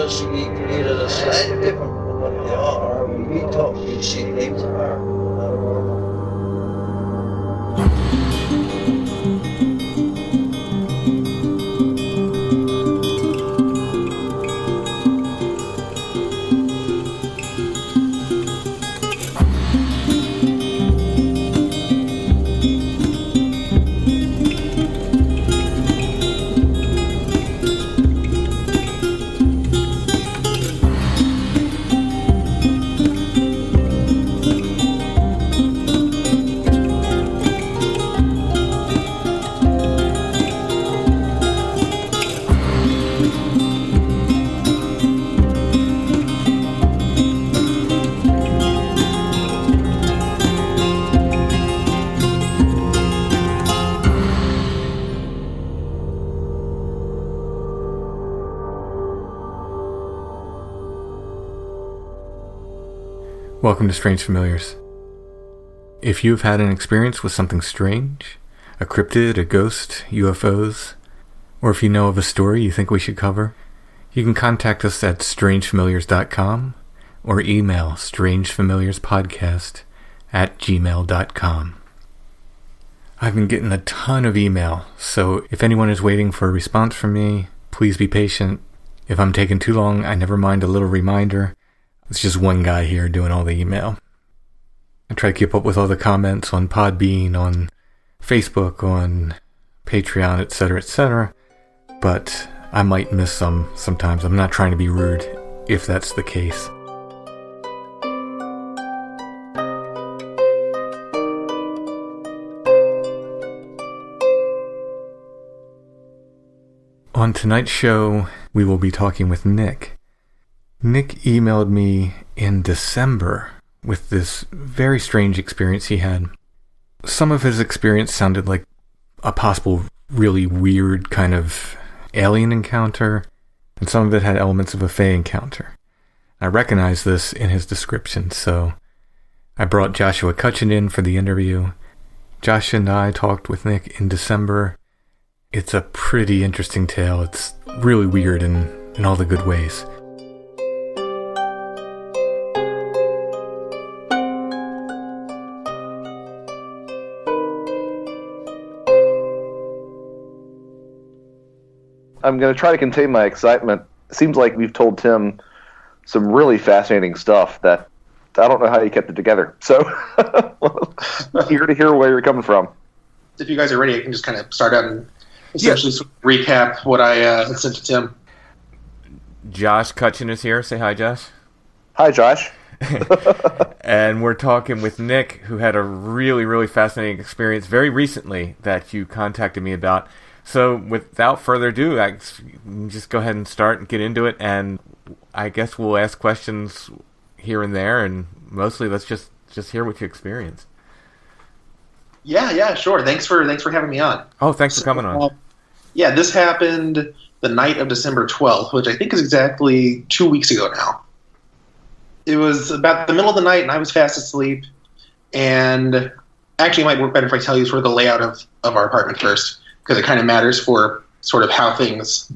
either slightly different from what they are, or we see things that are normal. Welcome to Strange Familiars. If you've had an experience with something strange, a cryptid, a ghost, UFOs, or if you know of a story you think we should cover, you can contact us at strangefamiliars.com or email strangefamiliarspodcast@gmail.com. I've been getting a ton of email, so if anyone is waiting for a response from me, please be patient. If I'm taking too long, I never mind a little reminder. It's just one guy here doing all the email. I try to keep up with all the comments on Podbean, on Facebook, on Patreon, etc., but I might miss some sometimes. I'm not trying to be rude, if that's the case. On tonight's show, we will be talking with Nick. Nick emailed me in December with this very strange experience he had. Some of his experience sounded like a possible really weird kind of alien encounter, and some of it had elements of a fae encounter. I recognized this in his description, so I brought Joshua Cutchin in for the interview. Josh and I talked with Nick in December. It's a pretty interesting tale. It's really weird in all the good ways. I'm going to try to contain my excitement. It seems like we've told Tim some really fascinating stuff that I don't know how you kept it together. So, eager to hear where you're coming from. If you guys are ready, I can just kind of start out and essentially recap what I had sent to Tim. Josh Cutchin is here. Say hi, Josh. Hi, Josh. And we're talking with Nick, who had a really, really fascinating experience very recently that you contacted me about. So without further ado, I can just go ahead and start and get into it, and I guess we'll ask questions here and there, and mostly let's just hear what you experienced. Yeah, sure. Thanks for having me on. Oh, thanks for coming on. This happened the night of December 12th, which I think is exactly 2 weeks ago now. It was about the middle of the night, and I was fast asleep, and actually it might work better if I tell you sort of the layout of our apartment first, because it kind of matters for sort of how things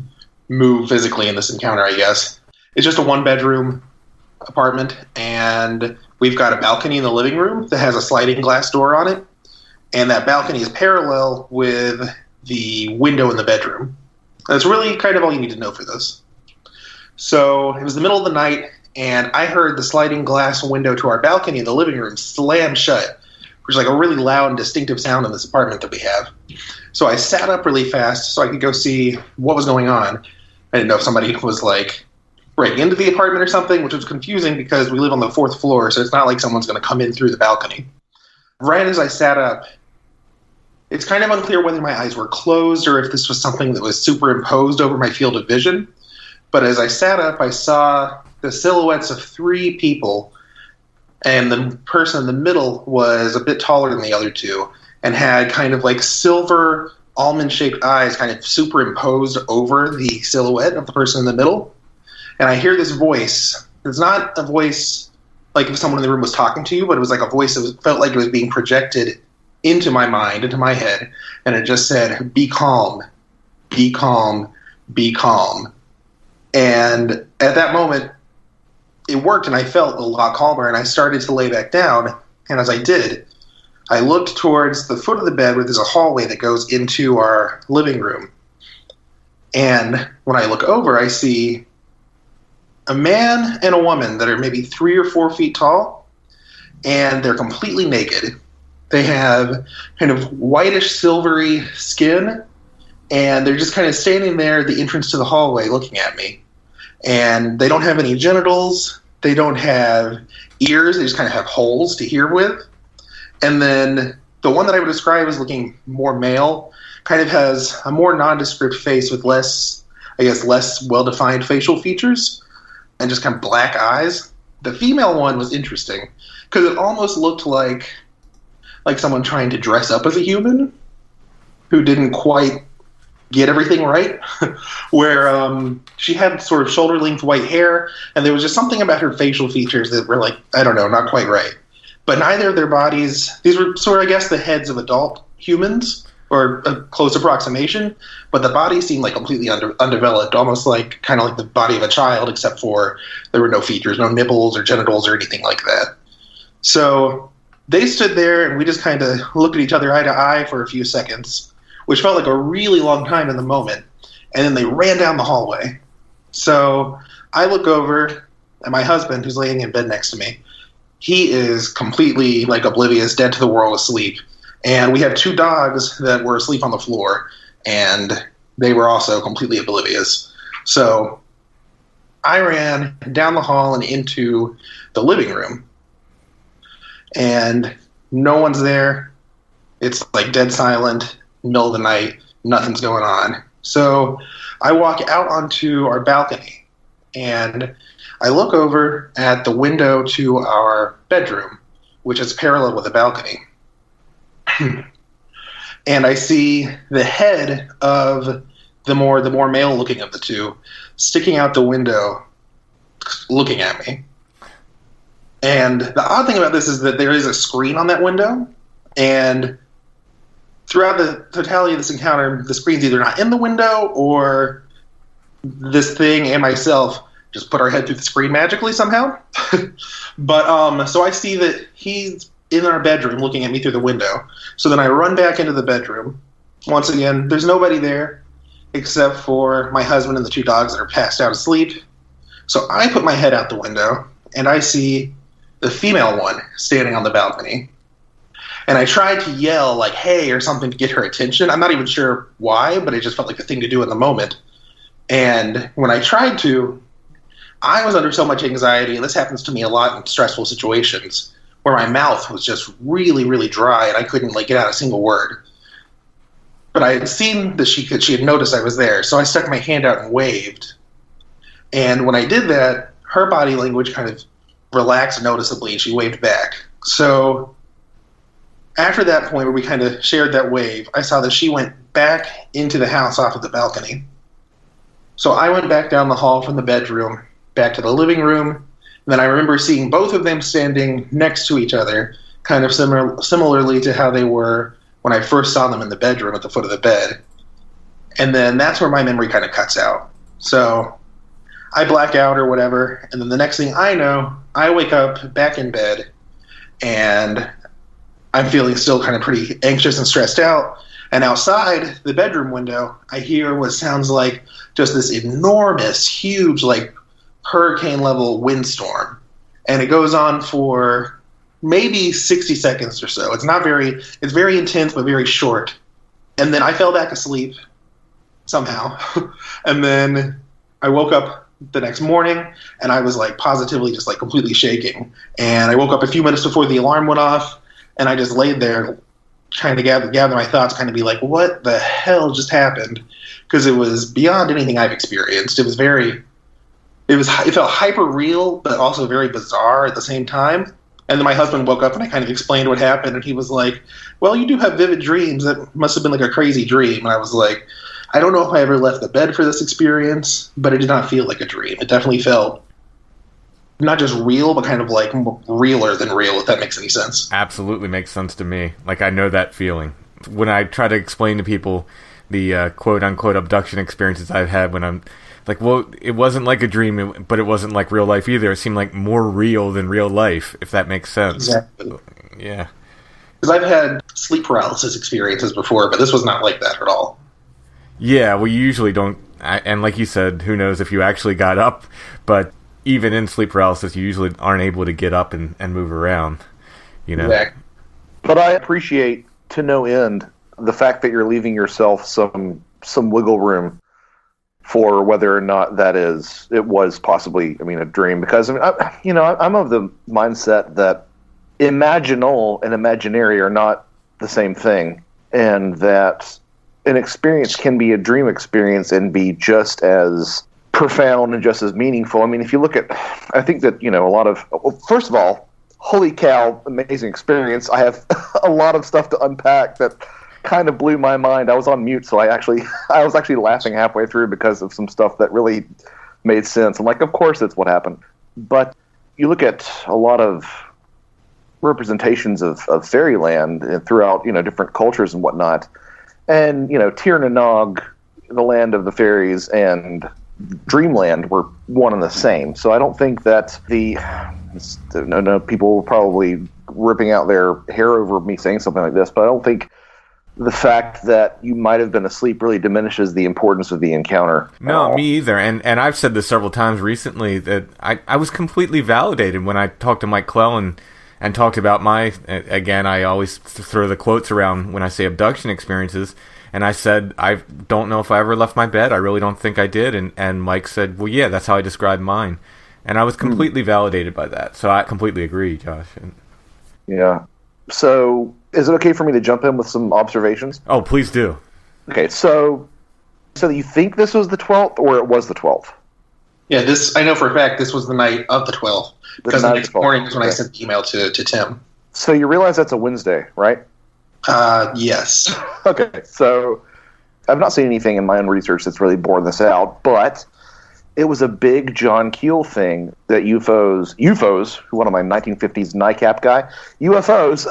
move physically in this encounter, I guess. It's just a one-bedroom apartment, and we've got a balcony in the living room that has a sliding glass door on it, and that balcony is parallel with the window in the bedroom. That's really kind of all you need to know for this. So it was the middle of the night, and I heard the sliding glass window to our balcony in the living room slam shut, which is like a really loud and distinctive sound in this apartment that we have. So I sat up really fast so I could go see what was going on. I didn't know if somebody was like breaking into the apartment or something, which was confusing because we live on the 4th floor, so it's not like someone's going to come in through the balcony. Right as I sat up, it's kind of unclear whether my eyes were closed or if this was something that was superimposed over my field of vision. But as I sat up, I saw the silhouettes of 3 people, and the person in the middle was a bit taller than the other 2 and had kind of like silver almond-shaped eyes kind of superimposed over the silhouette of the person in the middle. And I hear this voice. It's not a voice like if someone in the room was talking to you, but it was like a voice that felt like it was being projected into my mind, into my head, and it just said, "Be calm, be calm, be calm." And at that moment, it worked, and I felt a lot calmer, and I started to lay back down. And as I did, I looked towards the foot of the bed where there's a hallway that goes into our living room. And when I look over, I see a man and a woman that are maybe 3 or 4 feet tall, and they're completely naked. They have kind of whitish, silvery skin, and they're just kind of standing there at the entrance to the hallway looking at me. And they don't have any genitals. They don't have ears. They just kind of have holes to hear with. And then the one that I would describe as looking more male kind of has a more nondescript face with less well-defined facial features and just kind of black eyes. The female one was interesting because it almost looked like someone trying to dress up as a human who didn't quite get everything right, where she had sort of shoulder-length white hair, and there was just something about her facial features that were like, I don't know, not quite right. But neither of their bodies, these were sort of, I guess, the heads of adult humans, or a close approximation, but the bodies seemed like completely undeveloped, almost like kind of like the body of a child, except for there were no features, no nipples or genitals or anything like that. So they stood there, and we just kind of looked at each other eye to eye for a few seconds, which felt like a really long time in the moment. And then they ran down the hallway. So I look over at my husband, who's laying in bed next to me. He is completely like oblivious, dead to the world, asleep. And we have 2 dogs that were asleep on the floor, and they were also completely oblivious. So I ran down the hall and into the living room. And no one's there. It's like dead silent. Middle of the night, nothing's going on. So I walk out onto our balcony, and I look over at the window to our bedroom, which is parallel with the balcony. And I see the head of the more male looking of the 2 sticking out the window looking at me. And the odd thing about this is that there is a screen on that window, and throughout the totality of this encounter, the screen's either not in the window or this thing and myself just put our head through the screen magically somehow. But so I see that he's in our bedroom looking at me through the window. So then I run back into the bedroom. Once again, there's nobody there except for my husband and the 2 dogs that are passed out asleep. So I put my head out the window, and I see the female one standing on the balcony. And I tried to yell, like, hey, or something to get her attention. I'm not even sure why, but it just felt like the thing to do in the moment. And when I tried to, I was under so much anxiety, and this happens to me a lot in stressful situations, where my mouth was just really, really dry, and I couldn't, like, get out a single word. But I had seen that she had noticed I was there, so I stuck my hand out and waved. And when I did that, her body language kind of relaxed noticeably, and she waved back. So after that point where we kind of shared that wave, I saw that she went back into the house off of the balcony. So I went back down the hall from the bedroom, back to the living room, and then I remember seeing both of them standing next to each other, kind of similarly to how they were when I first saw them in the bedroom at the foot of the bed. And then that's where my memory kind of cuts out. So I black out or whatever, and then the next thing I know, I wake up back in bed, and I'm feeling still kind of pretty anxious and stressed out. And outside the bedroom window, I hear what sounds like just this enormous, huge, like hurricane-level windstorm. And it goes on for maybe 60 seconds or so. It's very intense, but very short. And then I fell back asleep somehow. And then I woke up the next morning, and I was like positively just like completely shaking. And I woke up a few minutes before the alarm went off, and I just laid there trying to gather my thoughts, kind of be like, what the hell just happened? Because it was beyond anything I've experienced. It felt hyper real, but also very bizarre at the same time. And then my husband woke up, and I kind of explained what happened, and he was like, well, you do have vivid dreams. That must have been like a crazy dream. And I was like, I don't know if I ever left the bed for this experience, but it did not feel like a dream. It definitely felt not just real, but kind of like realer than real, if that makes any sense. Absolutely makes sense to me. Like, I know that feeling. When I try to explain to people the quote-unquote abduction experiences I've had when I'm Like, well, it wasn't like a dream, but it wasn't like real life either. It seemed like more real than real life, if that makes sense. Exactly. Yeah. Because I've had sleep paralysis experiences before, but this was not like that at all. Yeah, we usually don't, and like you said, who knows if you actually got up, but even in sleep paralysis, you usually aren't able to get up and move around, you know? Exactly. But I appreciate to no end the fact that you're leaving yourself some wiggle room for whether or not it was possibly, a dream. Because, I'm of the mindset that imaginal and imaginary are not the same thing, and that an experience can be a dream experience and be just as profound and just as meaningful. I mean, if you look at, I think that, first of all, holy cow, amazing experience. I have a lot of stuff to unpack that kind of blew my mind. I was on mute, so I was actually laughing halfway through because of some stuff that really made sense. I'm like, of course that's what happened. But you look at a lot of representations of fairyland throughout, different cultures and whatnot. And, Tir na Nog, the land of the fairies, and Dreamland were one and the same. So I don't think that people were probably ripping out their hair over me saying something like this, but I don't think the fact that you might have been asleep really diminishes the importance of the encounter. No, me either. And I've said this several times recently that I was completely validated when I talked to Mike Clell and talked about again, I always throw the quotes around when I say abduction experiences. And I said, I don't know if I ever left my bed. I really don't think I did. And Mike said, well, yeah, that's how I described mine. And I was completely validated by that. So I completely agree, Josh. Yeah. So is it okay for me to jump in with some observations? Oh, please do. Okay, so you think this was the 12th, or it was the 12th? Yeah, I know for a fact this was the night of the 12th. Because the next morning is when I sent the email to Tim. So you realize that's a Wednesday, right? Yes. Okay, so I've not seen anything in my own research that's really borne this out, but it was a big John Keel thing that UFOs, one of my 1950s NICAP guy, UFOs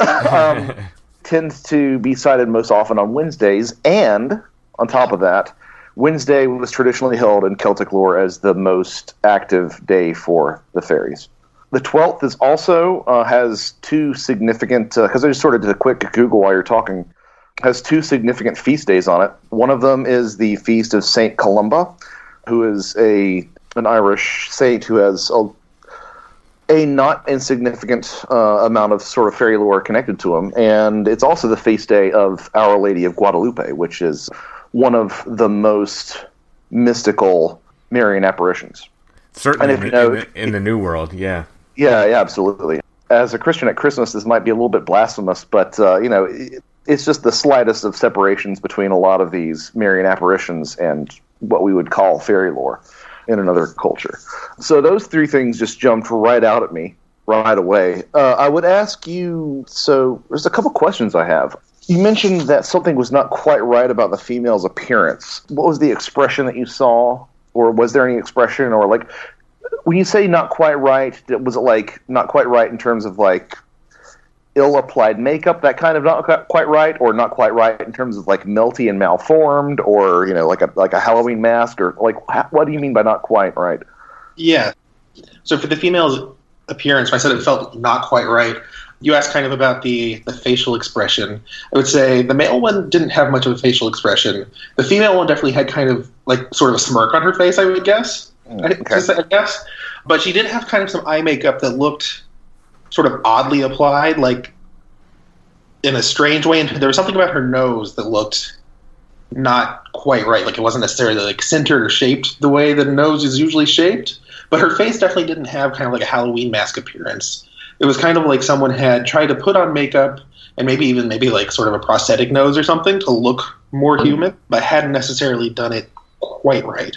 tend to be sighted most often on Wednesdays, and on top of that, Wednesday was traditionally held in Celtic lore as the most active day for the fairies. The 12th is also has two significant, because I just sort of did a quick Google while you're talking, has two significant feast days on it. One of them is the feast of Saint Columba, who is an Irish saint who has a not insignificant amount of sort of fairy lore connected to him. And it's also the feast day of Our Lady of Guadalupe, which is one of the most mystical Marian apparitions. Certainly in the New World, yeah. Yeah, absolutely. As a Christian at Christmas, this might be a little bit blasphemous, but, it's just the slightest of separations between a lot of these Marian apparitions and what we would call fairy lore in another culture. So those three things just jumped right out at me right away. I would ask you, so there's a couple questions I have. You mentioned that something was not quite right about the female's appearance. What was the expression that you saw? Or was there any expression? Or like, when you say not quite right, was it like not quite right in terms of like ill-applied makeup, that kind of not quite right, or not quite right in terms of like melty and malformed, or like a Halloween mask, or like what do you mean by not quite right? Yeah. So for the female's appearance, when I said it felt not quite right, you asked kind of about the facial expression. I would say the male one didn't have much of a facial expression. The female one definitely had kind of like sort of a smirk on her face, I would guess. Okay. I guess. But she did have kind of some eye makeup that looked sort of oddly applied, like in a strange way. And there was something about her nose that looked not quite right. Like it wasn't necessarily like centered or shaped the way that a nose is usually shaped. But her face definitely didn't have kind of like a Halloween mask appearance. It was kind of like someone had tried to put on makeup and maybe like sort of a prosthetic nose or something to look more human, but hadn't necessarily done it quite right.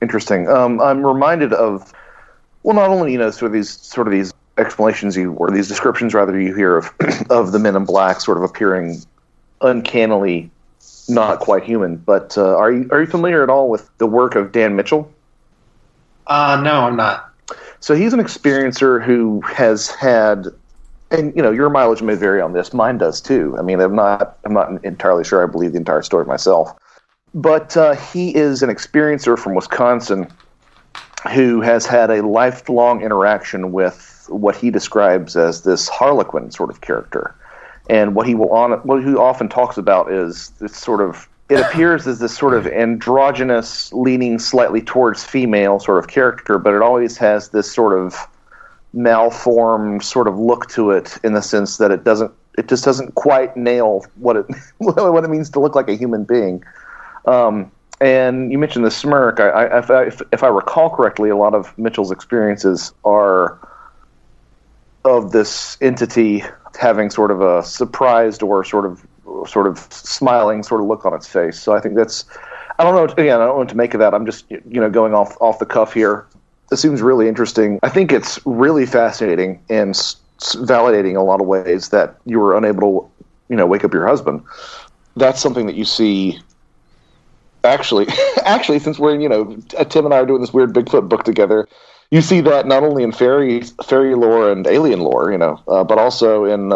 Interesting. I'm reminded of, well, not only sort of these explanations or these descriptions rather you hear of of the Men in Black sort of appearing uncannily not quite human, but are you familiar at all with the work of Dan Mitchell? No, I'm not. So he's an experiencer who has had, and your mileage may vary on this. Mine does too. I mean, I'm not entirely sure I believe the entire story myself. But he is an experiencer from Wisconsin who has had a lifelong interaction with what he describes as this Harlequin sort of character. And what he often talks about is this sort of, it appears as this sort of androgynous, leaning slightly towards female sort of character, but it always has this sort of malformed sort of look to it, in the sense that it just doesn't quite nail what it means to look like a human being. And you mentioned the smirk. If I recall correctly, a lot of Mitchell's experiences are of this entity having sort of a surprised or sort of smiling sort of look on its face. So I think that's, I don't know what to make of that. I'm just going off the cuff here. It seems really interesting. I think it's really fascinating and validating in a lot of ways that you were unable to wake up your husband. That's something that you see. Actually, since we're Tim and I are doing this weird Bigfoot book together, you see that not only in fairy lore and alien lore, but also in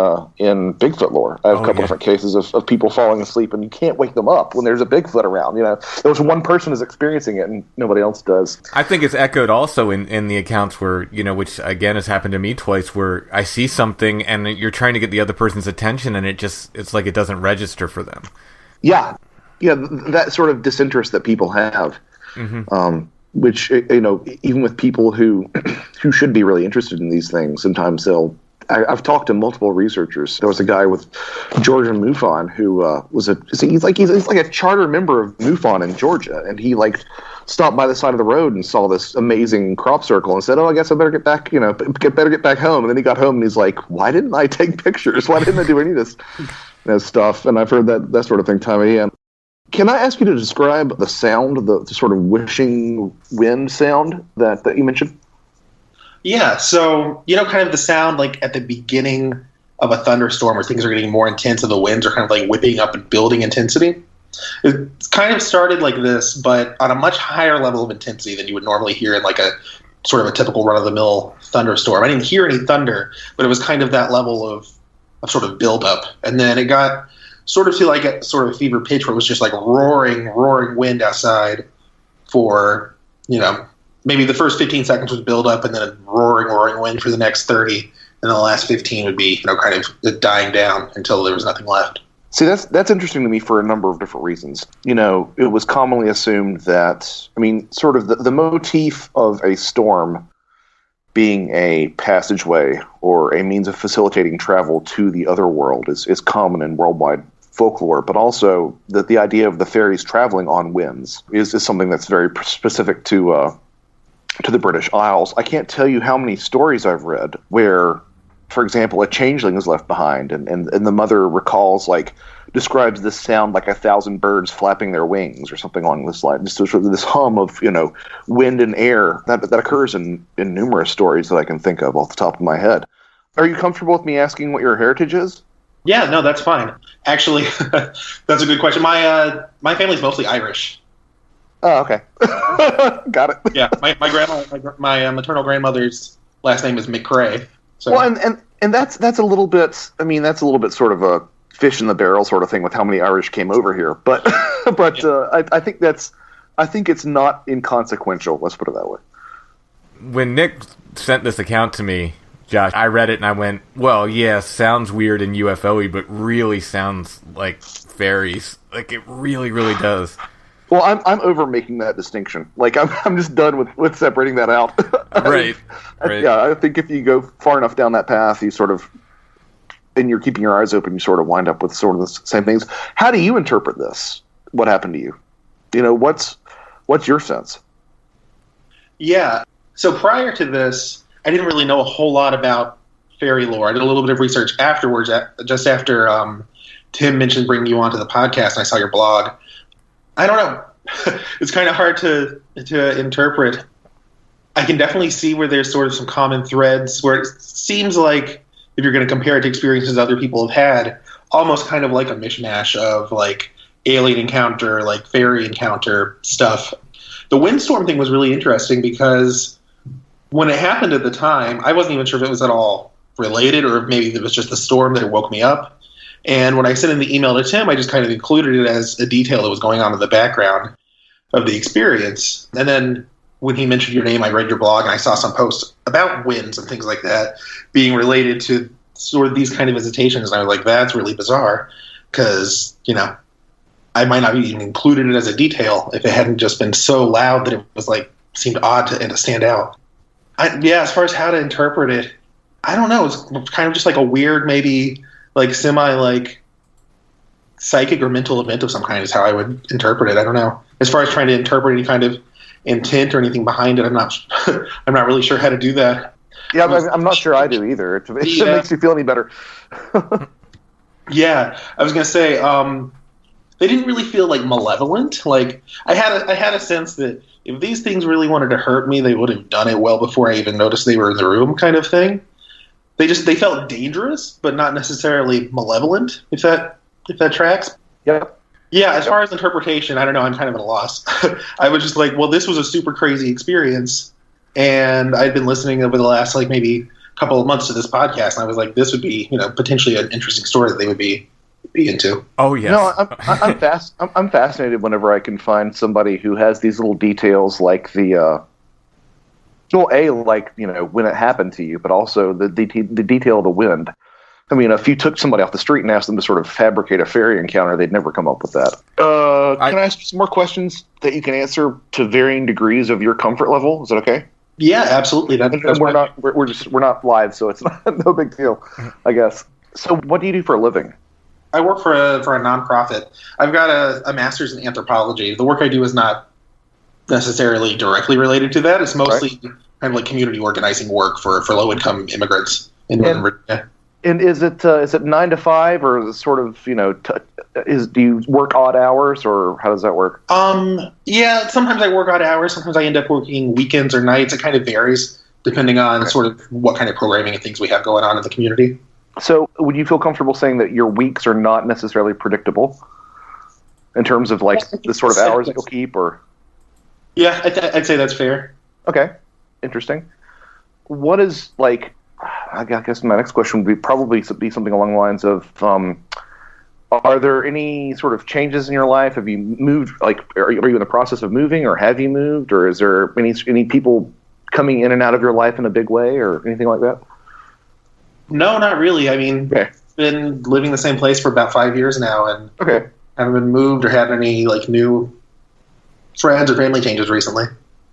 Bigfoot lore. I have a couple different cases of people falling asleep and you can't wake them up when there's a Bigfoot around. There's one person is experiencing it and nobody else does. I think it's echoed also in the accounts where, which again has happened to me twice, where I see something and you're trying to get the other person's attention and it's like it doesn't register for them. Yeah, that sort of disinterest that people have. Mm-hmm. Which, even with people who should be really interested in these things, sometimes I've talked to multiple researchers. There was a guy with Georgia MUFON who he's like a charter member of MUFON in Georgia, and he stopped by the side of the road and saw this amazing crop circle and said, "Oh, I guess I better get back, get back home." And then he got home and he's like, "Why didn't I take pictures? Why didn't I do any of this stuff?" And I've heard that sort of thing time and again. Can I ask you to describe the sound, the sort of whooshing wind sound that you mentioned? Yeah, so, kind of the sound like at the beginning of a thunderstorm where things are getting more intense and the winds are kind of like whipping up and building intensity. It kind of started like this, but on a much higher level of intensity than you would normally hear in like a sort of a typical run-of-the-mill thunderstorm. I didn't hear any thunder, but it was kind of that level of sort of build-up. And then it got sort of to like a sort of fever pitch where it was just like roaring wind outside for, maybe the first 15 seconds would build up and then a roaring wind for the next 30. And then the last 15 would be, kind of dying down until there was nothing left. See, that's interesting to me for a number of different reasons. It was commonly assumed that, sort of the motif of a storm being a passageway or a means of facilitating travel to the other world is common in worldwide folklore, but also that the idea of the fairies traveling on winds is something that's very specific to the British Isles. I can't tell you how many stories I've read where, for example, a changeling is left behind and the mother describes this sound like 1,000 birds flapping their wings or something along this line. Just sort of this hum of, wind and air that occurs in numerous stories that I can think of off the top of my head. Are you comfortable with me asking what your heritage is? Yeah, no, that's fine. Actually, that's a good question. My family's mostly Irish. Oh, okay. Got it. Yeah, my my maternal grandmother's last name is McCrae. So. Well, and that's a little bit. That's a little bit sort of a fish in the barrel sort of thing with how many Irish came over here. But yeah. I think it's not inconsequential. Let's put it that way. When Nick sent this account to me, Josh, I read it and I went, well, yeah, sounds weird and UFO-y, but really sounds like fairies. Like, it really, really does. Well, I'm over making that distinction. Like, I'm just done with separating that out. Right. Yeah, I think if you go far enough down that path, you sort of, and you're keeping your eyes open, you sort of wind up with sort of the same things. How do you interpret this? What happened to you? What's your sense? Yeah. So prior to this, I didn't really know a whole lot about fairy lore. I did a little bit of research afterwards, just after Tim mentioned bringing you onto the podcast, and I saw your blog. I don't know. It's kind of hard to interpret. I can definitely see where there's sort of some common threads, where it seems like, if you're going to compare it to experiences other people have had, almost kind of like a mishmash of like alien encounter, like fairy encounter stuff. The windstorm thing was really interesting because when it happened at the time, I wasn't even sure if it was at all related or if maybe it was just the storm that woke me up. And when I sent in the email to Tim, I just kind of included it as a detail that was going on in the background of the experience. And then when he mentioned your name, I read your blog and I saw some posts about winds and things like that being related to sort of these kind of visitations. And I was like, that's really bizarre because, you know, I might not have even included it as a detail if it hadn't just been so loud that it was like, seemed odd to stand out. As far as how to interpret it, I don't know. It's kind of just like a weird, maybe like semi like psychic or mental event of some kind is how I would interpret it. I don't know. As far as trying to interpret any kind of intent or anything behind it, I'm not really sure how to do that. Yeah, I'm not sure I do either. If it makes you feel any better. Yeah, I was gonna say they didn't really feel like malevolent. Like I had a sense that if these things really wanted to hurt me, they would have done it well before I even noticed they were in the room, kind of thing. They felt dangerous, but not necessarily malevolent. If that tracks. Yep. Yeah, as far as interpretation, I don't know. I'm kind of at a loss. I was just like, well, this was a super crazy experience, and I'd been listening over the last like maybe couple of months to this podcast, and I was like, this would be, you know, potentially an interesting story that they would be into. Oh yes. No, I'm fascinated whenever I can find somebody who has these little details, like the like, you know, when it happened to you, but also the detail of the wind. I mean, if you took somebody off the street and asked them to sort of fabricate a fairy encounter, they'd never come up with that. Can I ask some more questions that you can answer to varying degrees of your comfort level? Is that okay? Yeah, absolutely. We're not live, so it's no big deal, I guess. So, what do you do for a living? I work for a nonprofit. I've got a master's in anthropology. The work I do is not necessarily directly related to that. It's mostly kind of like community organizing work for low income immigrants in Northern Virginia. And is it 9 to 5, or is it sort of, you know, do you work odd hours, or how does that work? Yeah, sometimes I work odd hours. Sometimes I end up working weekends or nights. It kind of varies depending on sort of what kind of programming and things we have going on in the community. So would you feel comfortable saying that your weeks are not necessarily predictable in terms of like the sort of hours that you'll keep, or? Yeah, I'd say that's fair. Okay, interesting. What is like? I guess my next question would probably be something along the lines of, are there any sort of changes in your life? Have you moved? Like, are you in the process of moving, or have you moved, or is there any people coming in and out of your life in a big way, or anything like that? No, not really. I mean, I've been living in the same place for about 5 years now, and haven't been moved or had any like new friends or family changes recently.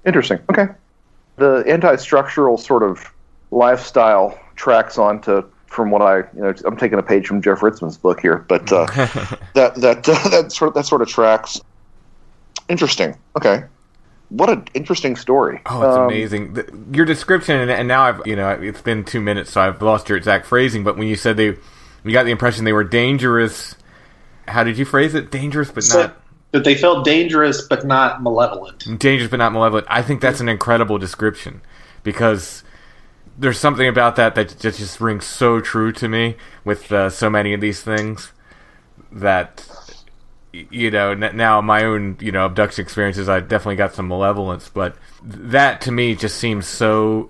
Interesting. Okay. The anti-structural sort of lifestyle tracks onto, from what I'm taking a page from Jeff Ritzman's book here, but that sort of tracks. Interesting. Okay. What an interesting story. Oh, it's amazing. Your description, and now it's been 2 minutes, so I've lost your exact phrasing, but when you said you got the impression they were dangerous, how did you phrase it? Dangerous, but not... That they felt dangerous, but not malevolent. Dangerous, but not malevolent. I think that's an incredible description, because there's something about that just rings so true to me with so many of these things that... now my own, abduction experiences, I definitely got some malevolence, but that to me just seems so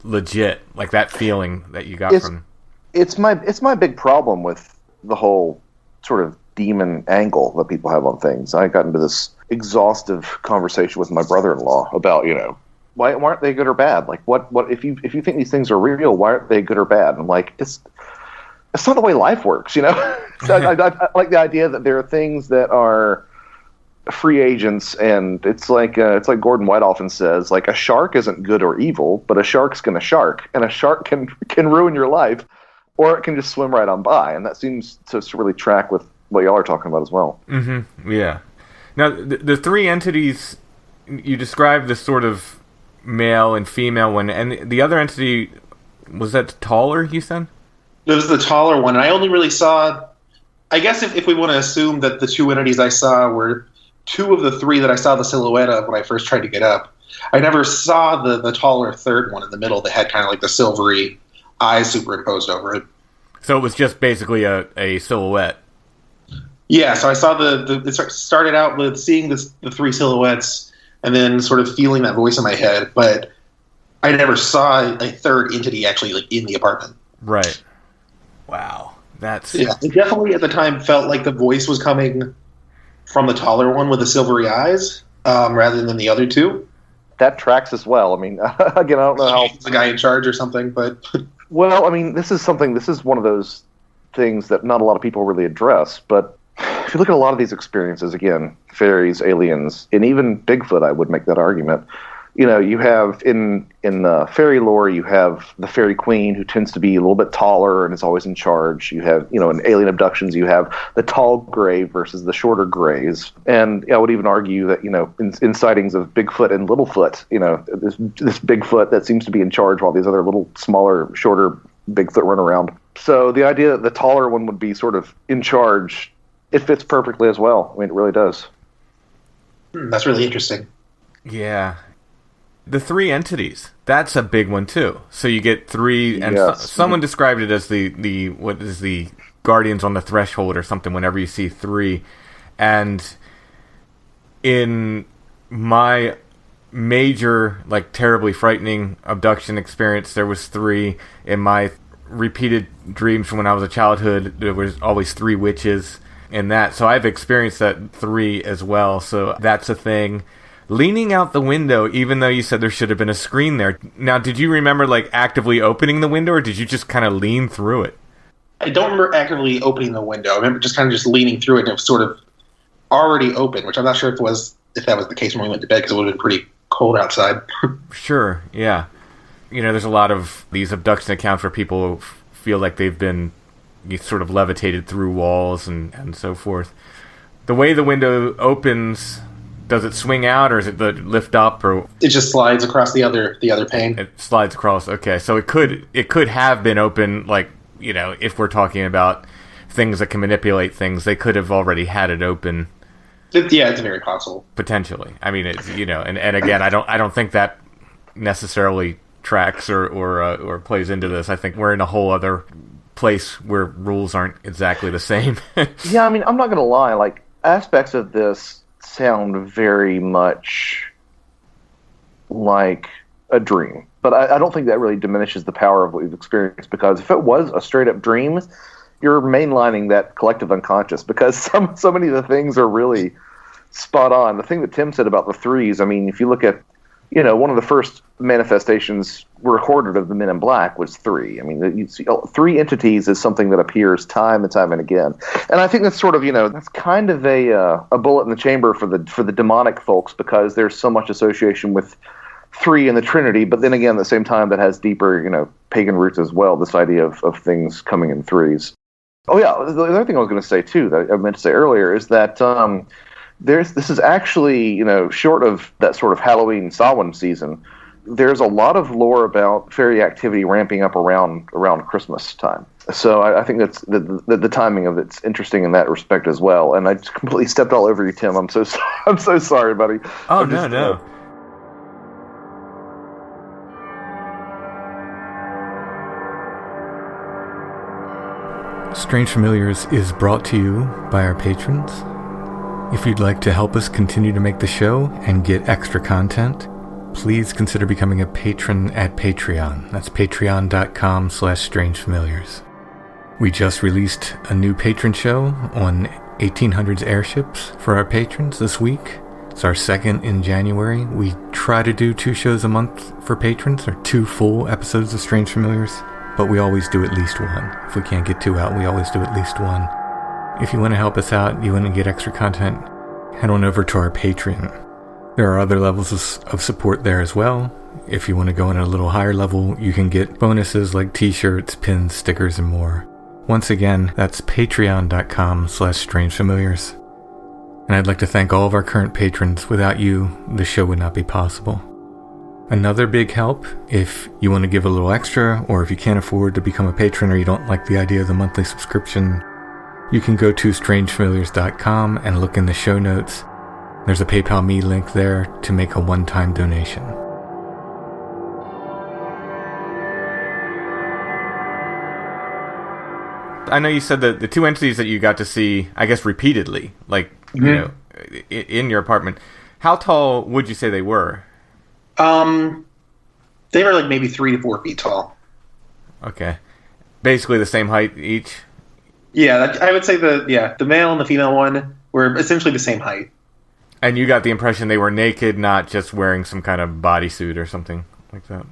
legit, like that feeling that you got from... It's my big problem with the whole sort of demon angle that people have on things. I got into this exhaustive conversation with my brother-in-law about, why aren't they good or bad? Like, what if you think these things are real, why aren't they good or bad? I'm like, it's not the way life works, So I like the idea that there are things that are free agents, and it's like Gordon White often says, like, a shark isn't good or evil, but a shark's gonna shark, and a shark can ruin your life, or it can just swim right on by, and that seems to really track with what y'all are talking about as well. Mm-hmm. Yeah. Now, the three entities you described, this sort of male and female one, and the other entity, was that taller, you said? It was the taller one, and I only really saw... I guess if we want to assume that the two entities I saw were two of the three that I saw the silhouette of when I first tried to get up, I never saw the taller third one in the middle that had kind of like the silvery eyes superimposed over it. So it was just basically a silhouette. Yeah, so I saw it started out with seeing the three silhouettes and then sort of feeling that voice in my head, but I never saw a third entity actually like in the apartment. Right. Wow. That's Yeah, it definitely at the time felt like the voice was coming from the taller one with the silvery eyes, rather than the other two. That tracks as well. I mean, again, I don't know how. The guy in charge or something, but Well, I mean, this is one of those things that not a lot of people really address. But if you look at a lot of these experiences, again, fairies, aliens, and even Bigfoot, I would make that argument. You know, you have in fairy lore, you have the fairy queen who tends to be a little bit taller and is always in charge. You have, in alien abductions, you have the tall gray versus the shorter grays. And I would even argue that, in sightings of Bigfoot and Littlefoot, this Bigfoot that seems to be in charge while these other little smaller, shorter Bigfoot run around. So the idea that the taller one would be sort of in charge, it fits perfectly as well. I mean, it really does. That's really interesting. Yeah. The three entities, that's a big one too. So you get three, and Yes. someone described it as the what is the Guardians on the Threshold or something whenever you see three. And in my major, terribly frightening abduction experience, there was three. In my repeated dreams from when I was a childhood, there was always three witches in that. So I've experienced that three as well. So that's a thing. Leaning out the window, even though you said there should have been a screen there. Now, did you remember actively opening the window, or did you just kind of lean through it? I don't remember actively opening the window. I remember just kind of just leaning through it, and it was sort of already open, which I'm not sure if that was the case when we went to bed, because it would have been pretty cold outside. Sure, yeah. There's a lot of these abduction accounts where people feel like they've been sort of levitated through walls and so forth. The way the window opens, does it swing out, or is it lift up, or It just slides across the other pane. it slides across? Okay, so it could have been open, if we're talking about things that can manipulate things, they could have already had it open. It's very possible. Potentially. I mean, it's and again, I don't think that necessarily tracks or plays into this. I think we're in a whole other place where rules aren't exactly the same. Yeah, I mean, I'm not going to lie. Aspects of this sound very much like a dream. But I don't think that really diminishes the power of what we've experienced, because if it was a straight-up dream, you're mainlining that collective unconscious, because so many of the things are really spot on. The thing that Tim said about the threes, I mean, if you look at, one of the first manifestations recorded of the Men in Black was three. I mean, you see, three entities is something that appears time and time and again. And I think that's sort of, that's kind of a bullet in the chamber for the demonic folks, because there's so much association with three in the Trinity. But then again, at the same time, that has deeper, pagan roots as well, this idea of things coming in threes. Oh, yeah, the other thing I was going to say, too, that I meant to say earlier, is that this is actually, short of that sort of Halloween Samhain season, there's a lot of lore about fairy activity ramping up around Christmas time. So I think that's the timing of it's interesting in that respect as well. And I just completely stepped all over you, Tim. I'm so sorry, buddy. Oh, no. Strange Familiars is brought to you by our patrons. If you'd like to help us continue to make the show and get extra content, please consider becoming a patron at Patreon. That's patreon.com/strangefamiliars. We just released a new patron show on 1800s airships for our patrons this week. It's our second in January. We try to do 2 shows a month for patrons, or 2 full episodes of Strange Familiars, but we always do at least 1. If we can't get 2 out, we always do at least 1. If you want to help us out, you want to get extra content, head on over to our Patreon. There are other levels of support there as well. If you want to go in at a little higher level, you can get bonuses like t-shirts, pins, stickers, and more. Once again, that's patreon.com/strangefamiliars. And I'd like to thank all of our current patrons. Without you, the show would not be possible. Another big help, if you want to give a little extra, or if you can't afford to become a patron, or you don't like the idea of the monthly subscription, you can go to strangefamiliars.com and look in the show notes. There's a PayPal Me link there to make a one-time donation. I know you said that the 2 entities that you got to see, I guess, repeatedly, in your apartment. How tall would you say they were? They were maybe 3 to 4 feet tall. Okay. Basically the same height each? Yeah, I would say the male and the female one were essentially the same height. And you got the impression they were naked, not just wearing some kind of bodysuit or something like that?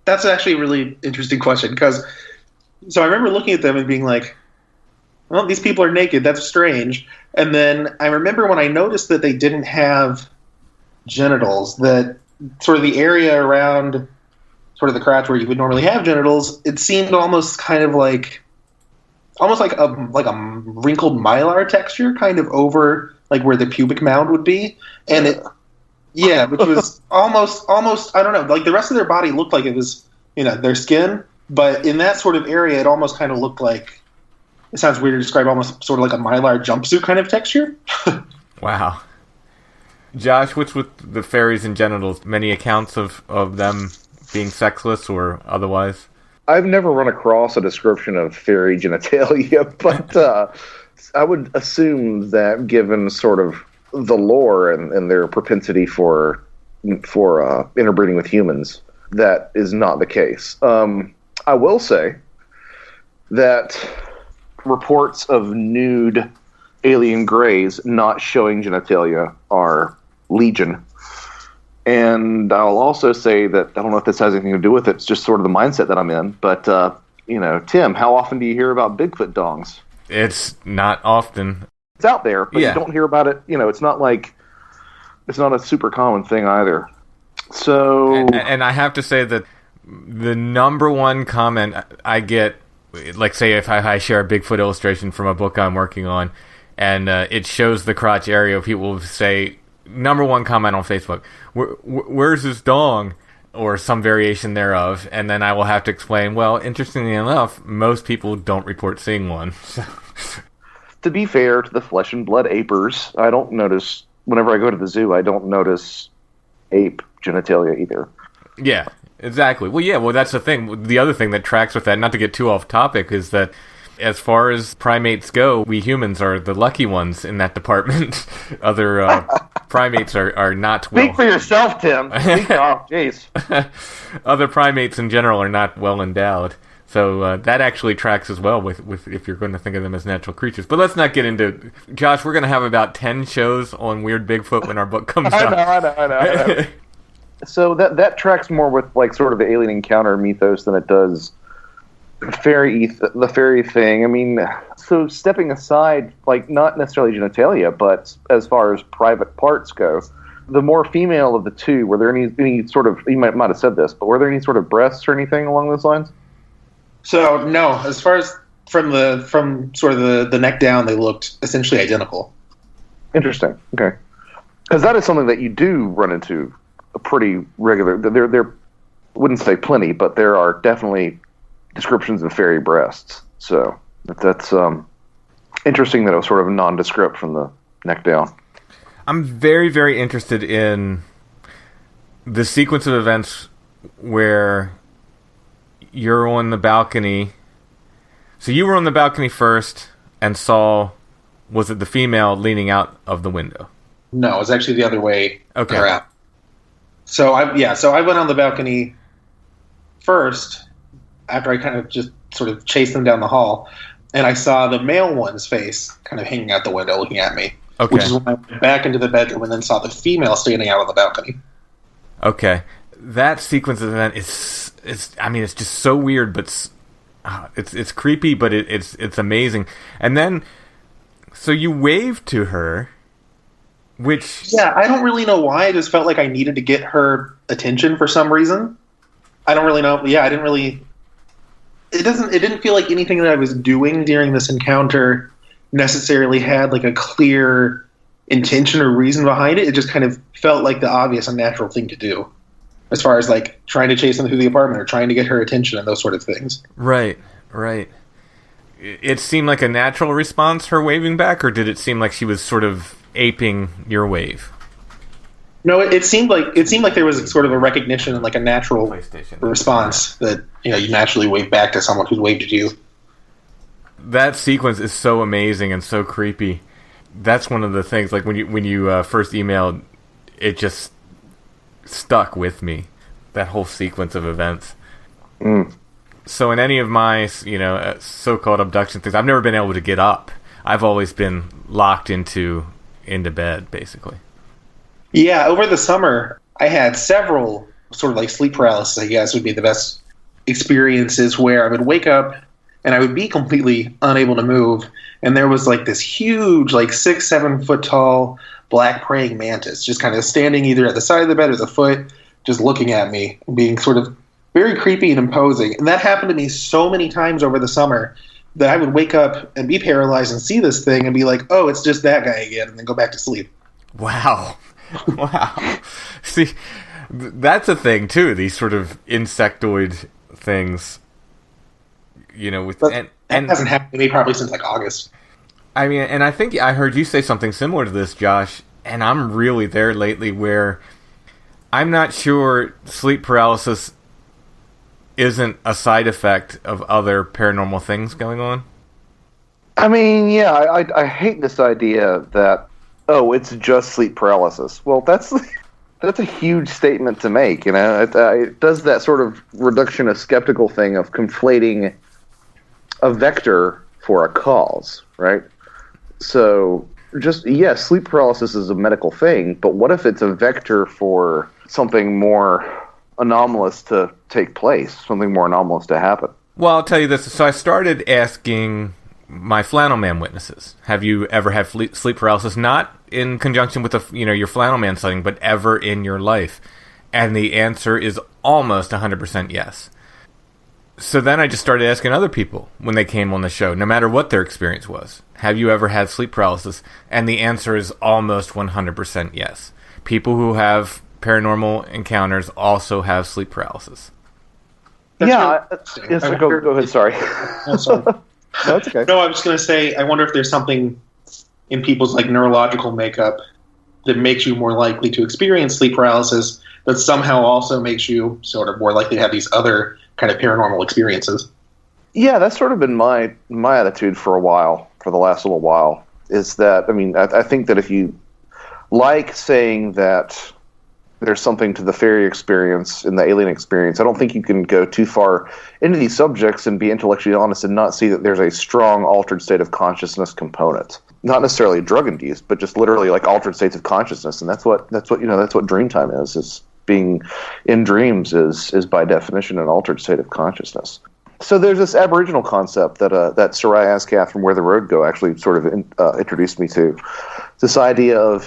That's actually a really interesting question because so I remember looking at them and being like, well, these people are naked. That's strange. And then I remember when I noticed that they didn't have genitals, that sort of the area around sort of the crotch where you would normally have genitals, it seemed almost kind of like a wrinkled mylar texture kind of over like where the pubic mound would be. And which was almost I don't know, like the rest of their body looked like it was, their skin, but in that sort of area it almost kind of looked like, it sounds weird to describe, almost sort of like a mylar jumpsuit kind of texture. Wow. Josh, what's with the fairies and genitals? Many accounts of them being sexless or otherwise? I've never run across a description of fairy genitalia, but I would assume that given sort of the lore and their propensity for interbreeding with humans, that is not the case. I will say that reports of nude alien greys not showing genitalia are legion. And I'll also say that, I don't know if this has anything to do with it, it's just sort of the mindset that I'm in, but, Tim, how often do you hear about Bigfoot dongs? It's not often. It's out there, but you don't hear about it, it's not like, it's not a super common thing either. So... And I have to say that the number one comment I get, like say if I share a Bigfoot illustration from a book I'm working on, and it shows the crotch area, people will say, number one comment on Facebook, where's his dong? Or some variation thereof, and then I will have to explain, well, interestingly enough, most people don't report seeing one. To be fair to the flesh and blood apers, I don't notice, whenever I go to the zoo, I don't notice ape genitalia either. Yeah, exactly. Well, that's the thing. The other thing that tracks with that, not to get too off topic, is that as far as primates go, we humans are the lucky ones in that department. Other primates are not well... Speak for yourself, Tim. Jeez. Other primates in general are not well endowed. So that actually tracks as well with if you're going to think of them as natural creatures. But let's not get into... Josh, we're going to have about 10 shows on Weird Bigfoot when our book comes out. I know. So that tracks more with like sort of the alien encounter mythos than it does the fairy thing. I mean, so stepping aside, like not necessarily genitalia, but as far as private parts go, the more female of the two, were there any sort of, you might have said this, but were there any sort of breasts or anything along those lines? So no, as far as from sort of the neck down, they looked essentially identical. Interesting. Okay, because that is something that you do run into a pretty regular. There wouldn't say plenty, but there are definitely descriptions of fairy breasts. So that's interesting that it was sort of nondescript from the neck down. I'm very, very interested in the sequence of events where you're on the balcony. So you were on the balcony first and saw, was it the female leaning out of the window? No, it was actually the other way okay. around. So I went on the balcony first after I kind of just sort of chased them down the hall, and I saw the male one's face kind of hanging out the window looking at me. Okay. Which is when I went back into the bedroom and then saw the female standing out on the balcony. Okay. That sequence of event is it's just so weird, but it's creepy, but it's amazing. And then, so you waved to her, which... Yeah, I don't really know why. I just felt like I needed to get her attention for some reason. I don't really know. Yeah, I didn't really... It didn't feel like anything that I was doing during this encounter necessarily had like a clear intention or reason behind it. It just kind of felt like the obvious and natural thing to do, as far as like trying to chase them through the apartment or trying to get her attention and those sort of things. Right. It seemed like a natural response, her waving back, or did it seem like she was sort of aping your wave? No, it seemed like there was sort of a recognition and like a natural response that you naturally wave back to someone who's waved at you. That sequence is so amazing and so creepy. That's one of the things. Like when you first emailed, it just stuck with me. That whole sequence of events. So in any of my, so-called abduction things, I've never been able to get up. I've always been locked into bed, basically. Yeah, over the summer, I had several sort of like sleep paralysis, I guess would be the best experiences, where I would wake up and I would be completely unable to move. And there was like this huge, like 6-7 foot tall black praying mantis just kind of standing either at the side of the bed or the foot, just looking at me, being sort of very creepy and imposing. And that happened to me so many times over the summer that I would wake up and be paralyzed and see this thing and be like, oh, it's just that guy again, and then go back to sleep. Wow. Wow. See, that's a thing, too, these sort of insectoid things, That hasn't happened to me probably since like August. I mean, and I think I heard you say something similar to this, Josh, and I'm really there lately where I'm not sure sleep paralysis isn't a side effect of other paranormal things going on. I mean, yeah, I hate this idea that, it's just sleep paralysis. Well, that's a huge statement to make, It does that sort of reductionist skeptical thing of conflating a vector for a cause, right? So, sleep paralysis is a medical thing, but what if it's a vector for something more anomalous to take place, something more anomalous to happen? Well, I'll tell you this. So I started asking my flannel man witnesses, have you ever had sleep paralysis? Not in conjunction with your flannel man sighting, but ever in your life. And the answer is almost 100% yes. So then I just started asking other people when they came on the show, no matter what their experience was, have you ever had sleep paralysis? And the answer is almost 100% yes. People who have paranormal encounters also have sleep paralysis. Go ahead, sorry. No, sorry. No, it's okay. No, I was going to say, I wonder if there's something in people's like neurological makeup that makes you more likely to experience sleep paralysis that somehow also makes you sort of more likely to have these other kind of paranormal experiences. Yeah, that's sort of been my attitude for the last little while, is that, I think that if you like saying that there's something to the fairy experience and the alien experience, I don't think you can go too far into these subjects and be intellectually honest and not see that there's a strong altered state of consciousness component. Not necessarily drug induced, but just literally like altered states of consciousness, and that's what dream time is being in dreams is by definition an altered state of consciousness. So there's this Aboriginal concept that Sarai Ascath from Where the Road Go actually sort of introduced me to. This idea of,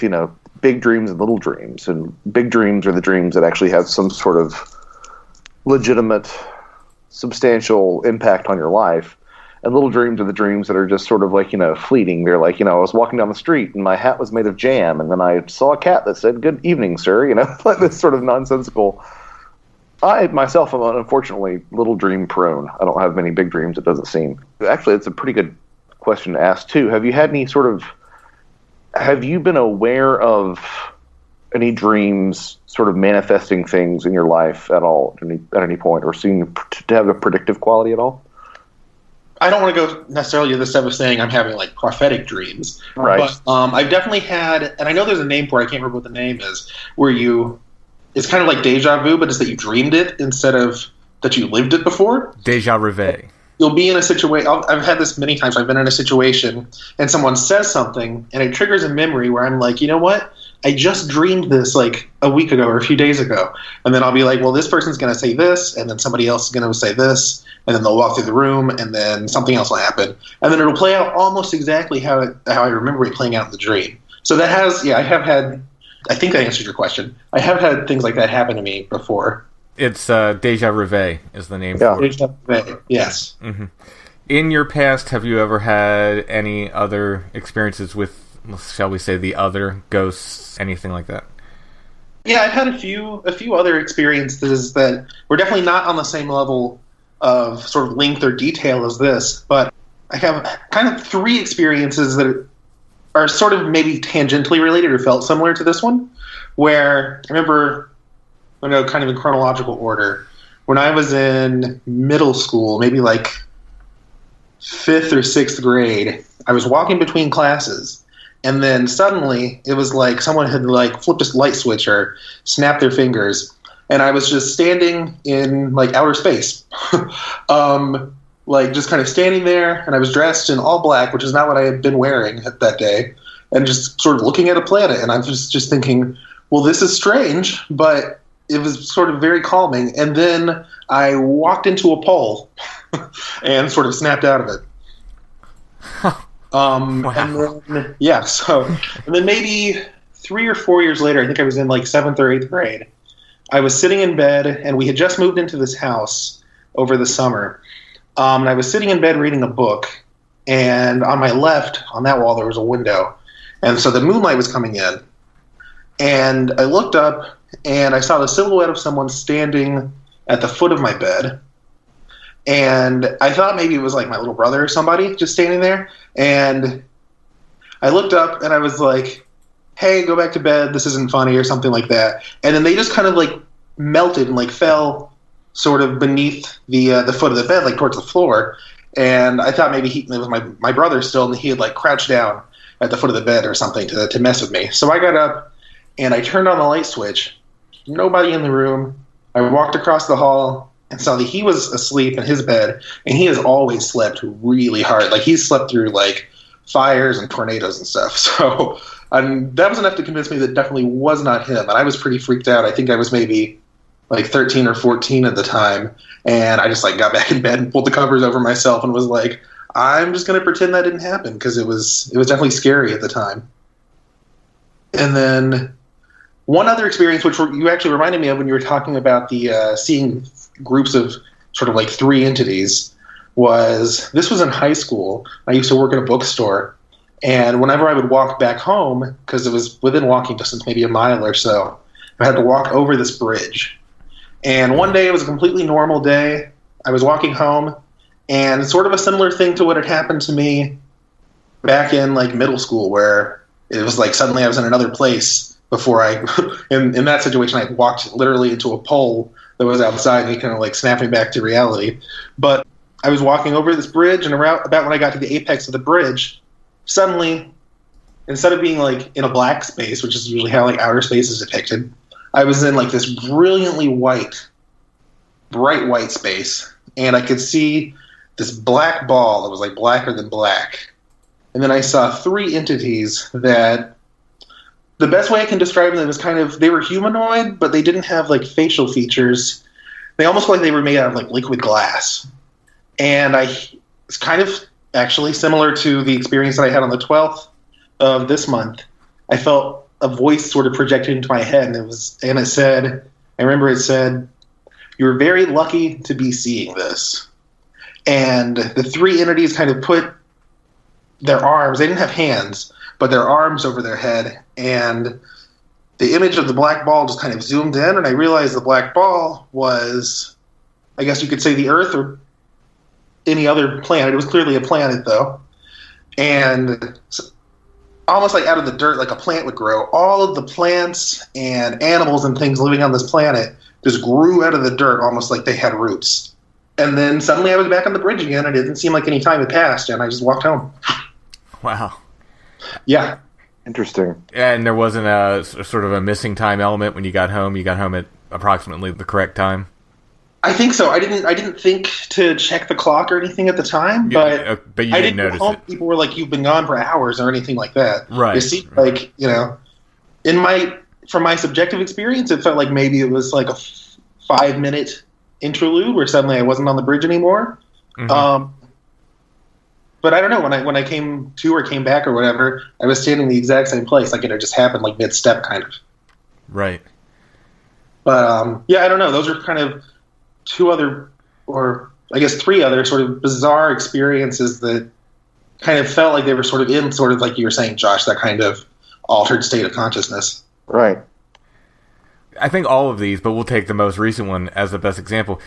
big dreams and little dreams. And big dreams are the dreams that actually have some sort of legitimate, substantial impact on your life. And little dreams are the dreams that are just sort of like, fleeting. They're like, I was walking down the street and my hat was made of jam. And then I saw a cat that said, "Good evening, sir." Like this sort of nonsensical. I, myself, am unfortunately little dream prone. I don't have many big dreams, it doesn't seem. Actually, it's a pretty good question to ask, too. Have you been aware of any dreams sort of manifesting things in your life at all, at any point, or seem to have a predictive quality at all? I don't want to go necessarily to the step of saying I'm having like prophetic dreams. Right. But I've definitely had, and I know there's a name for it, I can't remember what the name is, where it's kind of like deja vu, but it's that you dreamed it instead of that you lived it before. Deja rêve. You'll be in a situation, I've had this many times, I've been in a situation and someone says something and it triggers a memory where I'm like, you know what? I just dreamed this like a week ago or a few days ago. And then I'll be like, well, this person's going to say this, and then somebody else is going to say this, and then they'll walk through the room, and then something else will happen. And then it'll play out almost exactly how I remember it playing out in the dream. So that has, I have had, I think that answered your question. I have had things like that happen to me before. It's Deja Rêve is the name for it. Deja Rêve, yes. Mm-hmm. In your past, have you ever had any other experiences with, shall we say, the other ghosts, anything like that? Yeah, I've had a few other experiences that were definitely not on the same level of sort of length or detail as this, but I have kind of 3 experiences that are sort of maybe tangentially related or felt similar to this one, where I remember, kind of in chronological order, when I was in middle school, maybe like 5th or 6th grade, I was walking between classes, and then suddenly it was like someone had like flipped a light switch or snapped their fingers, and I was just standing in like outer space, like just kind of standing there, and I was dressed in all black, which is not what I had been wearing that day, and just sort of looking at a planet, and I'm just thinking, well, this is strange, but it was sort of very calming. And then I walked into a pole and sort of snapped out of it. Wow. And then, yeah, so, and then maybe 3 or 4 years later, I think I was in like 7th or 8th grade, I was sitting in bed, and we had just moved into this house over the summer. And I was sitting in bed reading a book, and on my left, on that wall, there was a window. And so the moonlight was coming in. And I looked up, and I saw the silhouette of someone standing at the foot of my bed. And I thought maybe it was like my little brother or somebody just standing there. And I looked up, and I was like, hey, go back to bed, this isn't funny, or something like that. And then they just kind of like melted and like fell sort of beneath the foot of the bed, like towards the floor. And I thought maybe it was my brother still, and he had like crouched down at the foot of the bed or something to mess with me. So I got up, and I turned on the light switch. Nobody in the room. I walked across the hall and saw that he was asleep in his bed, and he has always slept really hard. Like, he's slept through like fires and tornadoes and stuff. So that was enough to convince me that definitely was not him. And I was pretty freaked out. I think I was maybe like 13 or 14 at the time. And I just like got back in bed and pulled the covers over myself and was like, I'm just going to pretend that didn't happen, because it was definitely scary at the time. And then one other experience, which you actually reminded me of when you were talking about the seeing groups of sort of like 3 entities, this was in high school. I used to work at a bookstore, and whenever I would walk back home, because it was within walking distance, maybe a mile or so, I had to walk over this bridge. And one day, it was a completely normal day. I was walking home, and sort of a similar thing to what had happened to me back in like middle school, where it was like suddenly I was in another place before in that situation, I walked literally into a pole that was outside, and he kind of like snapped me back to reality. But I was walking over this bridge, and about when I got to the apex of the bridge, suddenly, instead of being like in a black space, which is usually how like outer space is depicted, I was in like this brilliantly bright white space, and I could see this black ball that was like blacker than black. And then I saw 3 entities that, the best way I can describe them is they were humanoid, but they didn't have like facial features. They almost looked like they were made out of like liquid glass. And it's kind of actually similar to the experience that I had on the 12th of this month. I felt a voice sort of projected into my head, and it said, I remember it said, "You're very lucky to be seeing this." And the 3 entities kind of put their arms, they didn't have hands, but their arms over their head, and the image of the black ball just kind of zoomed in, and I realized the black ball was, I guess you could say, the Earth or any other planet. It was clearly a planet, though. And almost like out of the dirt, like a plant would grow, all of the plants and animals and things living on this planet just grew out of the dirt, almost like they had roots. And then suddenly I was back on the bridge again, and it didn't seem like any time had passed, and I just walked home. Wow. Yeah. Interesting. And there wasn't a sort of a missing time element when you got home? You got home at approximately the correct time? I think so. I didn't think to check the clock or anything at the time, but you I didn't didn't notice home. it. People were like, "You've been gone for hours" or anything like that. Right. It seemed like, from my subjective experience, it felt like maybe it was like a 5-minute interlude where suddenly I wasn't on the bridge anymore. Mm-hmm. But I don't know, when I came to or came back or whatever, I was standing in the exact same place. Like it had just happened like mid-step kind of. Right. But yeah, I don't know. Those are kind of 2 other, or I guess 3 other sort of bizarre experiences that kind of felt like they were sort of in sort of like you were saying, Josh, that kind of altered state of consciousness. Right. I think all of these, but we'll take the most recent one as the best example.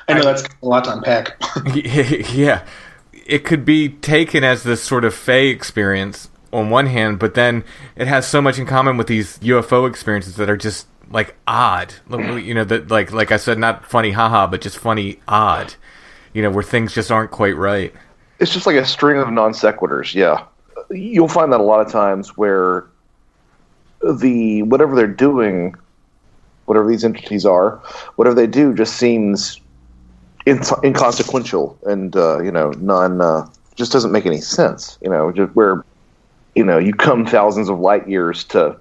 I know that's a lot to unpack. Yeah. It could be taken as this sort of Fae experience on one hand, but then it has so much in common with these UFO experiences that are just like odd. That like I said, not funny haha, but just funny odd. Where things just aren't quite right. It's just like a string of non sequiturs, yeah. You'll find that a lot of times where whatever they're doing whatever these entities are, whatever they do just seems inconsequential and, just doesn't make any sense, just where, you come thousands of light years to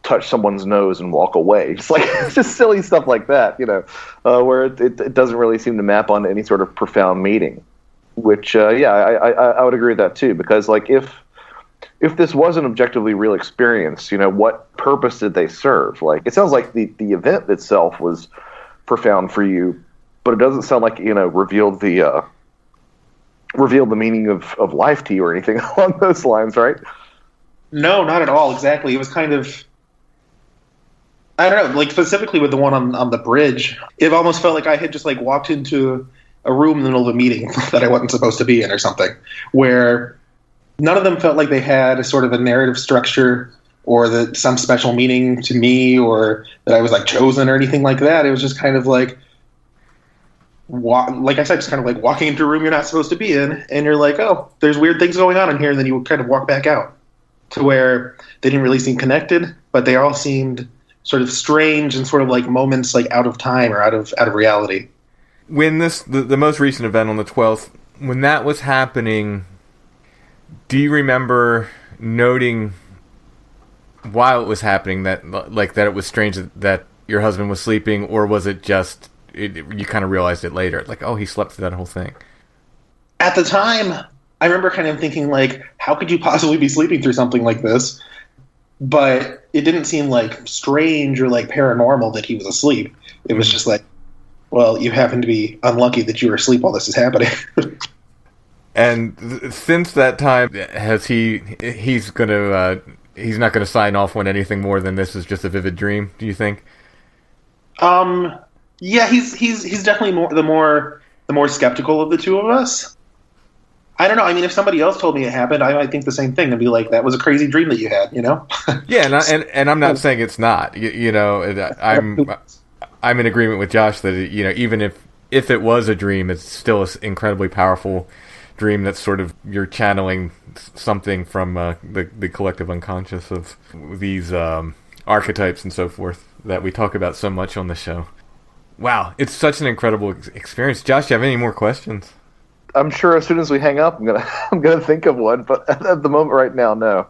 touch someone's nose and walk away. It's just silly stuff like that, where it doesn't really seem to map onto any sort of profound meaning, which, I would agree with that too, because if this was an objectively real experience, what purpose did they serve? It sounds like the event itself was profound for you, but it doesn't sound like, revealed the meaning of life to you or anything along those lines, right? No, not at all. Exactly. It was kind of, I don't know, specifically with the one on the bridge, it almost felt like I had just walked into a room in the middle of a meeting that I wasn't supposed to be in or something, where none of them felt like they had a sort of a narrative structure or some special meaning to me, or that I was chosen or anything like that. It was just kind of like I said, just kind of walking into a room you're not supposed to be in, and you're like, oh, there's weird things going on in here, and then you kind of walk back out, to where they didn't really seem connected, but they all seemed sort of strange and sort of moments out of time or out of reality. When the most recent event on the 12th, when that was happening, do you remember noting while it was happening that that it was strange that your husband was sleeping, or was it just you kind of realized it later, oh, he slept through that whole thing? At the time, I remember kind of thinking how could you possibly be sleeping through something like this? But it didn't seem strange or paranormal that he was asleep. It was just well, you happen to be unlucky that you were asleep while this is happening. And since that time, he's not gonna sign off on anything more than this is just a vivid dream, do you think? Yeah, he's definitely the more skeptical of the two of us. I don't know. I mean, if somebody else told me it happened, I might think the same thing and be like, "That was a crazy dream that you had," Yeah, and I'm not saying it's not. I'm in agreement with Josh that even if it was a dream, it's still an incredibly powerful dream. That's sort of you're channeling something from the collective unconscious of these archetypes and so forth that we talk about so much on the show. Wow, it's such an incredible experience. Josh, do you have any more questions? I'm sure as soon as we hang up, I'm gonna think of one, but at the moment right now, no.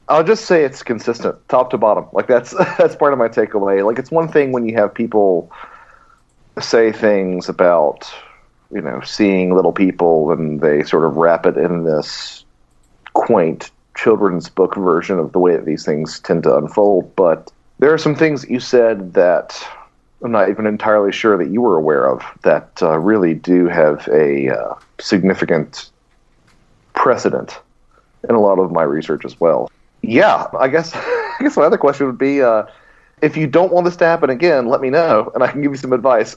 I'll just say it's consistent, top to bottom. That's part of my takeaway. It's one thing when you have people say things about, seeing little people, and they sort of wrap it in this quaint children's book version of the way that these things tend to unfold. But there are some things that you said that I'm not even entirely sure that you were aware of that really do have a significant precedent in a lot of my research as well. Yeah, I guess my other question would be, if you don't want this to happen again, let me know, and I can give you some advice.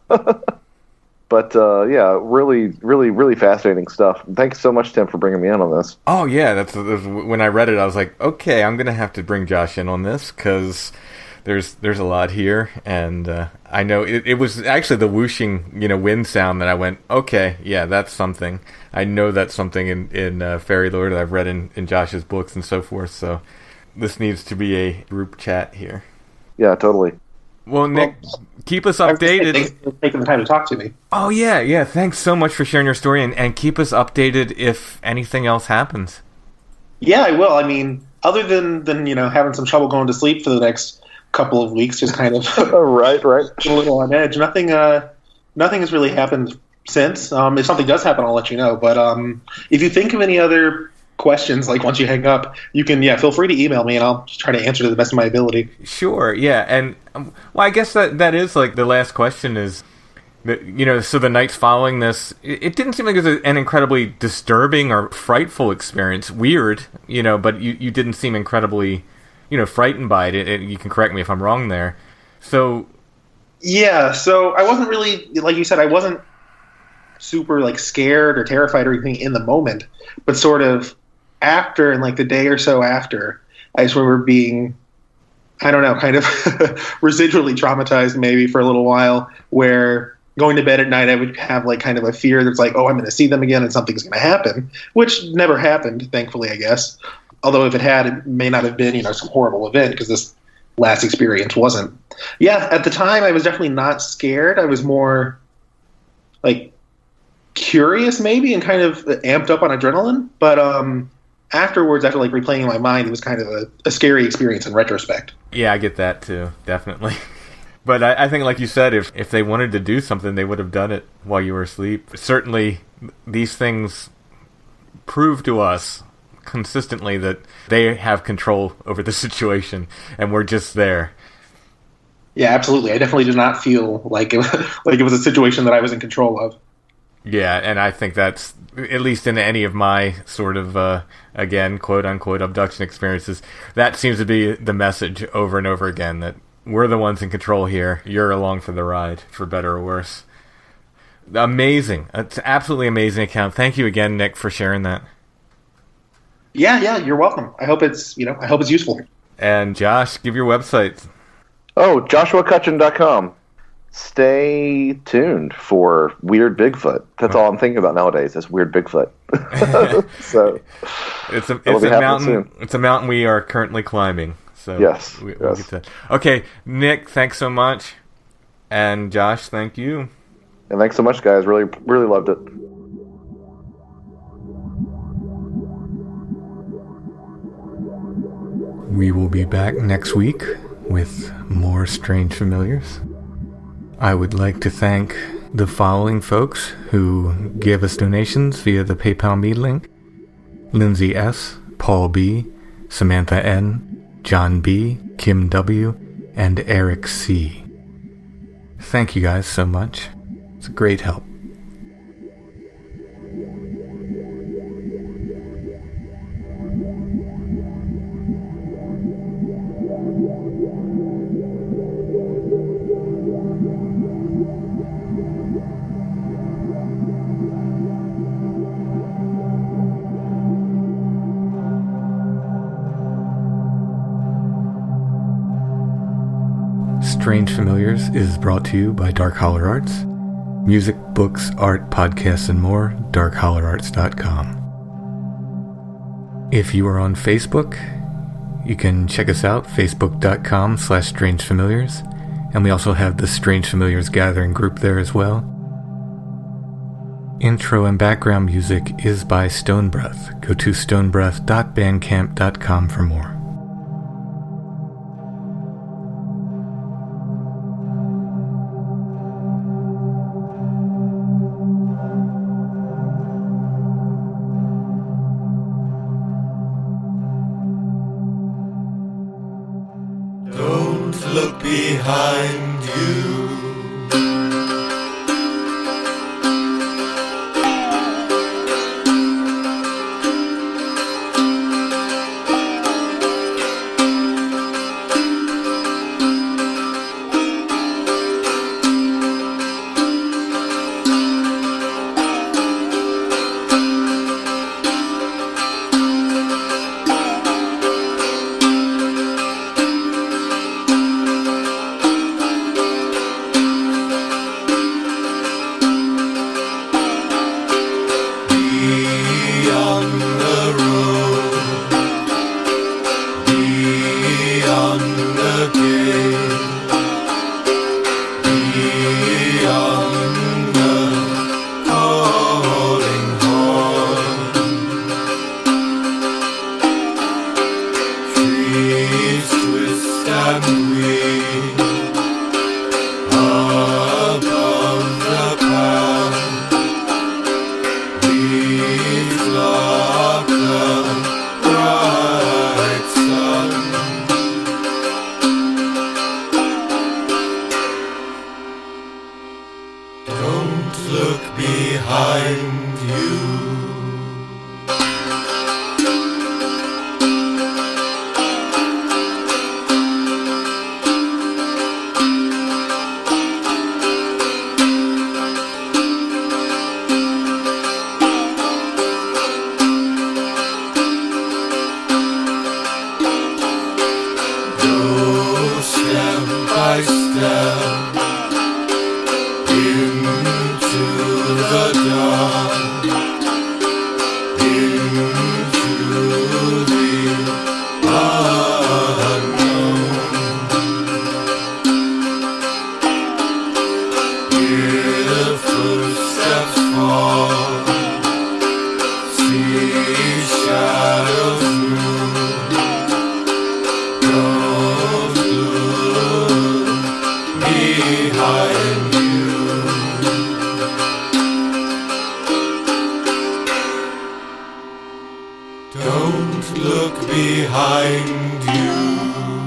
But yeah, really, really, really fascinating stuff. Thanks so much, Tim, for bringing me in on this. Oh yeah, that's when I read it, I was like, okay, I'm gonna have to bring Josh in on this because there's a lot here, and I know it was actually the whooshing wind sound that I went, okay, yeah, that's something. I know that's something in Fairy Lore that I've read in Josh's books and so forth. So this needs to be a group chat here. Yeah, totally. Well, Nick, keep us updated. Thanks for taking the time to talk to me. Oh yeah. Thanks so much for sharing your story, and keep us updated if anything else happens. Yeah, I will. I mean, other than having some trouble going to sleep for the next couple of weeks, just kind of right, a little on edge. Nothing has really happened since. If something does happen, I'll let you know. But if you think of any other questions, once you hang up, you can feel free to email me, and I'll try to answer to the best of my ability. Sure, yeah, and well, I guess that is the last question is that so the nights following this, it didn't seem like it was an incredibly disturbing or frightful experience. Weird, but you didn't seem incredibly frightened by it. You can correct me if I'm wrong there. So I wasn't really, like you said, I wasn't super scared or terrified or anything in the moment, but sort of after, and the day or so after, I just remember being, I don't know, kind of residually traumatized maybe for a little while, where going to bed at night I would have kind of a fear that's oh, I'm going to see them again and something's going to happen, which never happened, thankfully, I guess. Although if it had, it may not have been, some horrible event, because this last experience wasn't. Yeah, at the time I was definitely not scared. I was more like curious maybe and kind of amped up on adrenaline. But afterwards, after like replaying in my mind, it was kind of a scary experience in retrospect. Yeah, I get that too, definitely. But I think, like you said, if they wanted to do something, they would have done it while you were asleep. Certainly, these things prove to us consistently that they have control over the situation, and we're just there. Yeah, absolutely. I definitely did not feel like it was a situation that I was in control of. Yeah, and I think that's, at least in any of my sort of, again, quote-unquote abduction experiences, that seems to be the message over and over again, that we're the ones in control here. You're along for the ride, for better or worse. Amazing. It's an absolutely amazing account. Thank you again, Nick, for sharing that. Yeah, you're welcome. I hope it's useful. And Josh, give your website. Oh, JoshuaCutchin.com. Stay tuned for Weird Bigfoot. That's all I'm thinking about nowadays is Weird Bigfoot. So it's a mountain. Soon. It's a mountain we are currently climbing. So yes. We'll get to. Okay, Nick, thanks so much, and Josh, thank you. And thanks so much, guys. Really, really loved it. We will be back next week with more Strange Familiars. I would like to thank the following folks who give us donations via the PayPal Me link: Lindsay S., Paul B., Samantha N., John B., Kim W., and Eric C. Thank you guys so much. It's a great help. Strange Familiars is brought to you by Dark Holler Arts. Music, books, art, podcasts, and more, darkhollerarts.com. If you are on Facebook, you can check us out, facebook.com/strangefamiliars. And we also have the Strange Familiars Gathering group there as well. Intro and background music is by Stonebreath. Go to stonebreath.bandcamp.com for more. Look behind you. Look behind you. the footsteps fall. See shadows move. Don't look behind you. Don't look behind you.